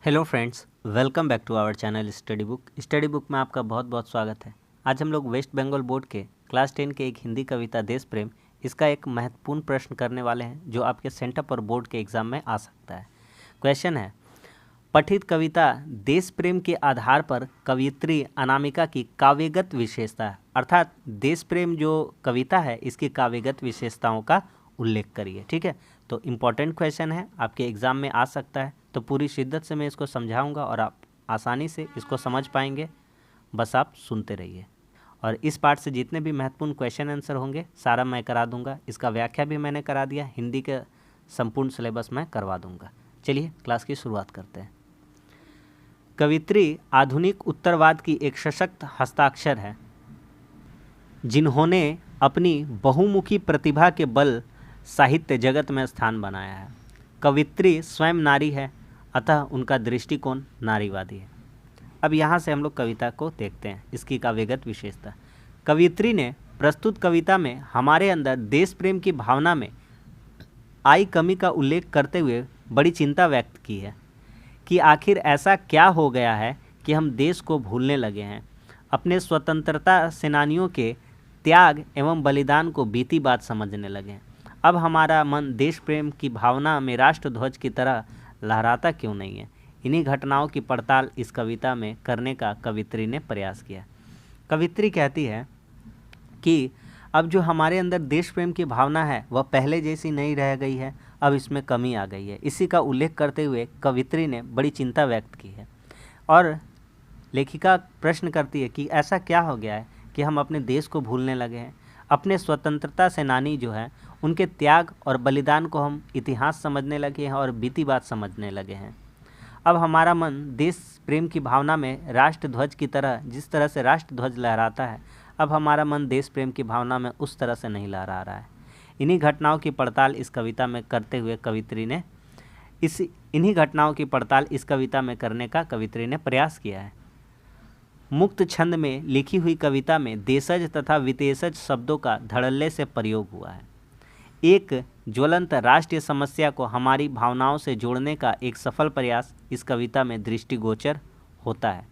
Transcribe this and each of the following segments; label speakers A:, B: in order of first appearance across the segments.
A: Hello friends, welcome back to our channel study book में आपका बहुत बहुत स्वागत है। आज हम लोग वेस्ट बंगाल बोर्ड के क्लास 10 के एक हिंदी कविता देश प्रेम इसका एक महत्वपूर्ण प्रश्न करने वाले हैं जो आपके सेंटर पर बोर्ड के एग्ज़ाम में आ सकता है। क्वेश्चन है, पठित कविता देश प्रेम के आधार पर कवयित्री अनामिका की काव्यगत विशेषता है, अर्थात देश प्रेम जो कविता है इसकी काव्यगत विशेषताओं का उल्लेख करिए। ठीक है, तो इम्पॉर्टेंट क्वेश्चन है, आपके एग्ज़ाम में आ सकता है, तो पूरी शिद्दत से मैं इसको समझाऊंगा और आप आसानी से इसको समझ पाएंगे। बस आप सुनते रहिए और इस पार्ट से जितने भी महत्वपूर्ण क्वेश्चन आंसर होंगे सारा मैं करा दूंगा। इसका व्याख्या भी मैंने करा दिया, हिंदी के संपूर्ण सिलेबस में करवा दूंगा। चलिए क्लास की शुरुआत करते हैं। कवित्री आधुनिक उत्तरवाद की एक सशक्त हस्ताक्षर है जिन्होंने अपनी बहुमुखी प्रतिभा के बल साहित्य जगत में स्थान बनाया है। कवित्री स्वयं नारी है, अतः उनका दृष्टिकोण नारीवादी है। अब यहाँ से हम लोग कविता को देखते हैं, इसकी काव्यगत विशेषता। कवित्री ने प्रस्तुत कविता में हमारे अंदर देश प्रेम की भावना में आई कमी का उल्लेख करते हुए बड़ी चिंता व्यक्त की है कि आखिर ऐसा क्या हो गया है कि हम देश को भूलने लगे हैं, अपने स्वतंत्रता सेनानियों के त्याग एवं बलिदान को बीती बात समझने लगे हैं। अब हमारा मन देश प्रेम की भावना में राष्ट्रध्वज की तरह लहराता क्यों नहीं है। इन्हीं घटनाओं की पड़ताल इस कविता में करने का कवित्री ने प्रयास किया। कवित्री कहती है कि अब जो हमारे अंदर देश प्रेम की भावना है वह पहले जैसी नहीं रह गई है, अब इसमें कमी आ गई है। इसी का उल्लेख करते हुए कवित्री ने बड़ी चिंता व्यक्त की है और लेखिका प्रश्न करती है कि ऐसा क्या हो गया है कि हम अपने देश को भूलने लगे हैं। अपने स्वतंत्रता सेनानी जो है उनके त्याग और बलिदान को हम इतिहास समझने लगे हैं और बीती बात समझने लगे हैं। अब हमारा मन देश प्रेम की भावना में राष्ट्रध्वज की तरह, जिस तरह से राष्ट्रध्वज लहराता है, अब हमारा मन देश प्रेम की भावना में उस तरह से नहीं लहरा रहा है। इन्हीं घटनाओं की पड़ताल इस कविता में करते हुए कवित्री ने इन्हीं घटनाओं की पड़ताल इस कविता में करने का कवित्री ने प्रयास किया है। मुक्त छंद में लिखी हुई कविता में देशज तथा विदेशज शब्दों का धड़ल्ले से प्रयोग हुआ है। एक ज्वलंत राष्ट्रीय समस्या को हमारी भावनाओं से जोड़ने का एक सफल प्रयास इस कविता में दृष्टिगोचर होता है।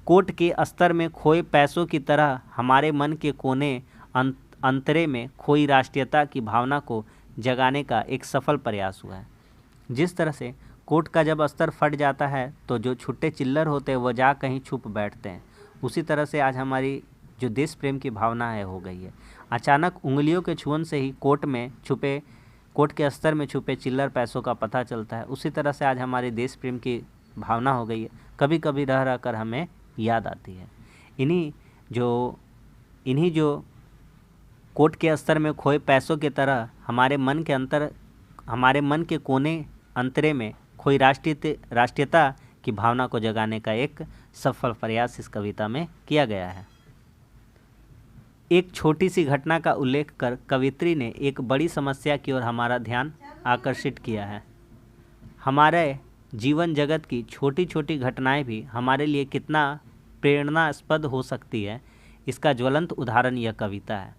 A: कोट के स्तर में खोए पैसों की तरह हमारे मन के कोने अंतरे में खोई राष्ट्रीयता की भावना को जगाने का एक सफल प्रयास हुआ है। जिस तरह से कोट का जब अस्तर फट जाता है तो जो छुट्टे चिल्लर होते हैं वह जा कहीं छुप बैठते हैं, उसी तरह से आज हमारी जो देश प्रेम की भावना है हो गई है। अचानक उंगलियों के छुअन से ही कोट के अस्तर में छुपे चिल्लर पैसों का पता चलता है। उसी तरह से आज हमारी देश प्रेम की भावना हो गई है, कभी कभी रह रह कर हमें याद आती है। इन्हीं जो कोट के अस्तर में खोए पैसों की तरह हमारे मन के कोने अंतरे में खोई राष्ट्रीयता की भावना को जगाने का एक सफल प्रयास इस कविता में किया गया है। एक छोटी सी घटना का उल्लेख कर कवित्री ने एक बड़ी समस्या की ओर हमारा ध्यान आकर्षित किया है। हमारे जीवन जगत की छोटी छोटी घटनाएं भी हमारे लिए कितना प्रेरणास्पद हो सकती है, इसका ज्वलंत उदाहरण यह कविता है।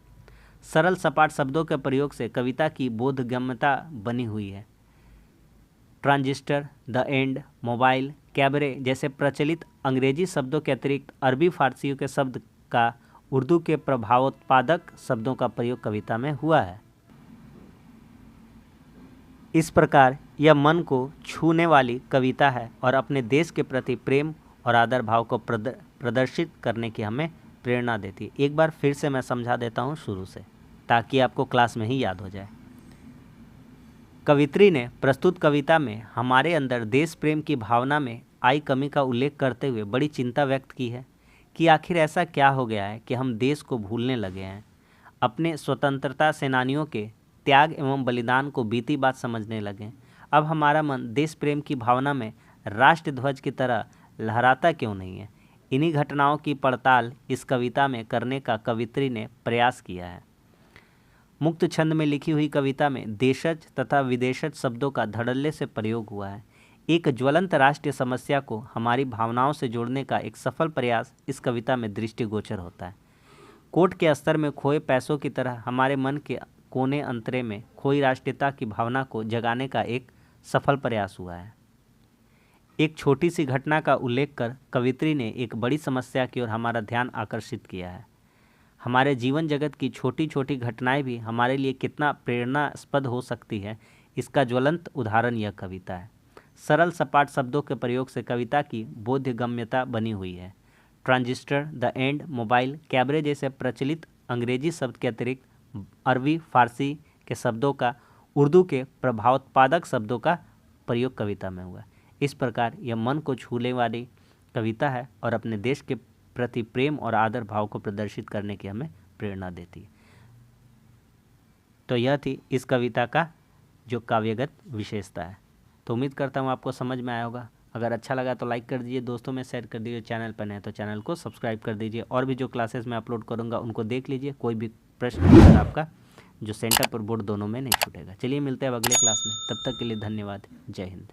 A: सरल सपाट शब्दों के प्रयोग से कविता की बोधगम्यता बनी हुई है। Transistor, the end, mobile, cabaret जैसे प्रचलित अंग्रेजी शब्दों के अतिरिक्त अरबी फारसियों के शब्द का उर्दू के प्रभावोत्पादक शब्दों का प्रयोग कविता में हुआ है। इस प्रकार यह मन को छूने वाली कविता है और अपने देश के प्रति प्रेम और आदर भाव को प्रदर्शित करने की हमें प्रेरणा देती है। एक बार फिर से मैं समझा देता हूँ शुरू से, ताकि आपको क्लास में ही याद हो जाए। कवित्री ने प्रस्तुत कविता में हमारे अंदर देश प्रेम की भावना में आई कमी का उल्लेख करते हुए बड़ी चिंता व्यक्त की है कि आखिर ऐसा क्या हो गया है कि हम देश को भूलने लगे हैं, अपने स्वतंत्रता सेनानियों के त्याग एवं बलिदान को बीती बात समझने लगे। अब हमारा मन देश प्रेम की भावना में राष्ट्रध्वज की तरह लहराता क्यों नहीं है। इन्हीं घटनाओं की पड़ताल इस कविता में करने का कवित्री ने प्रयास किया है। मुक्त छंद में लिखी हुई कविता में देशज तथा विदेशज शब्दों का धड़ल्ले से प्रयोग हुआ है। एक ज्वलंत राष्ट्रीय समस्या को हमारी भावनाओं से जोड़ने का एक सफल प्रयास इस कविता में दृष्टिगोचर होता है। कोट के स्तर में खोए पैसों की तरह हमारे मन के कोने अंतरे में खोई राष्ट्रीयता की भावना को जगाने का एक सफल प्रयास हुआ है। एक छोटी सी घटना का उल्लेख कर कवित्री ने एक बड़ी समस्या की ओर हमारा ध्यान आकर्षित किया है। हमारे जीवन जगत की छोटी छोटी घटनाएं भी हमारे लिए कितना प्रेरणास्पद हो सकती है, इसका ज्वलंत उदाहरण यह कविता है। सरल सपाट शब्दों के प्रयोग से कविता की बोधगम्यता बनी हुई है। Transistor, the end, mobile, cabaret जैसे प्रचलित अंग्रेजी शब्द के अतिरिक्त अरबी, फारसी के शब्दों का, उर्दू के प्रभावोत्पादक शब्दों का प्रयोग कविता में हुआ है। इस प्रकार यह मन को छूने वाली कविता है और अपने देश के प्रति प्रेम और आदर भाव को प्रदर्शित करने की हमें प्रेरणा देती है। तो यह थी इस कविता का जो काव्यगत विशेषता है। तो उम्मीद करता हूँ आपको समझ में आया होगा। अगर अच्छा लगा तो लाइक कर दीजिए, दोस्तों में शेयर कर दीजिए, चैनल पर नए तो चैनल को सब्सक्राइब कर दीजिए। और भी जो क्लासेस मैं अपलोड करूँगा उनको देख लीजिए। कोई भी प्रश्न आपका जो सेंटर पर बोर्ड दोनों में नहीं छूटेगा। चलिए मिलते हैं अब अगले क्लास में, तब तक के लिए धन्यवाद। जय हिंद।